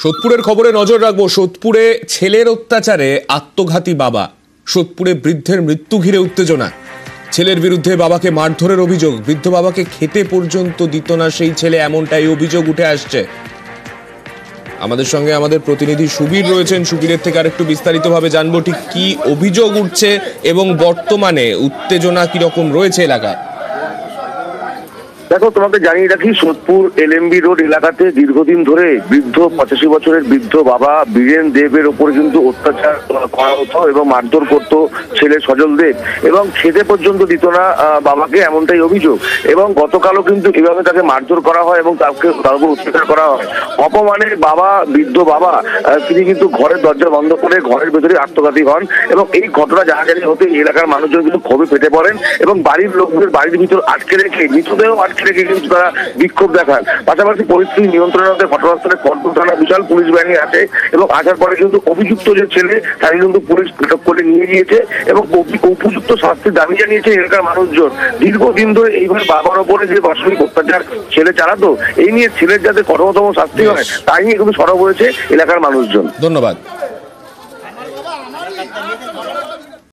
সোদপুরের খবরে নজর রাখবো। সোদপুরে ছেলের অত্যাচারে আত্মঘাতী বাবা। সোদপুরে বৃদ্ধের মৃত্যু ঘিরে উত্তেজনা। ছেলের বিরুদ্ধে বাবাকে মারধরের অভিযোগ। বৃদ্ধ বাবাকে খেতে পর্যন্ত দিত না সেই ছেলে, এমনটাই অভিযোগ উঠে আসছে। আমাদের সঙ্গে আমাদের প্রতিনিধি সুবীর রয়েছেন। সুবীরের থেকে আরেকটু বিস্তারিতভাবে জানবো ঠিক কি অভিযোগ উঠছে এবং বর্তমানে উত্তেজনা কিরকম রয়েছে এলাকায়। দেখো, তোমাকে জানিয়ে রাখি, সোদপুর এলএমবি রোড এলাকাতে দীর্ঘদিন ধরে বৃদ্ধ 85 বছরের বৃদ্ধ বাবা বীরেন দেবের ওপরে কিন্তু অত্যাচার করা হতো এবং মারধর করতো ছেলে সজল দেব, এবং খেতে পর্যন্ত দিত না বাবাকে, এমনটাই অভিযোগ। এবং গতকালও কিন্তু এভাবে তাকে মারধর করা হয় এবং তার উপর অত্যাচার করা হয়। অপমানে বাবা, বৃদ্ধ বাবা, তিনি কিন্তু ঘরের দরজা বন্ধ করে ঘরের ভেতরে আত্মঘাতী হন এবং এই ঘটনা জানাজানি হতে এলাকার মানুষজন কিন্তু ক্ষোভে ফেটে পড়েন এবং বাড়ির লোকদের বাড়ির ভিতর আটকে রেখে মৃতদেহ রেখে কিন্তু তারা বিক্ষোভ দেখান। পাশাপাশি পরিস্থিতি নিয়ন্ত্রণে আনতে ঘটনাস্থলে কন্ট্রোল থানা বিশাল পুলিশ বাহিনী আসে এবং আসার পরে কিন্তু অভিযুক্ত যে ছেলে তাকে কিন্তু পুলিশ আটক করে নিয়ে গিয়েছে এবং উপযুক্ত শাস্তির দাবি জানিয়েছে এলাকার মানুষজন। দীর্ঘদিন ধরে এইভাবে বাবার ওপরে যে বাৎসরিক অত্যাচার ছেলে চালাতো, এই নিয়ে ছেলের যাতে কঠোরতম শাস্তি হয় তাই নিয়ে কিন্তু সরব হয়েছে এলাকার মানুষজন। ধন্যবাদ।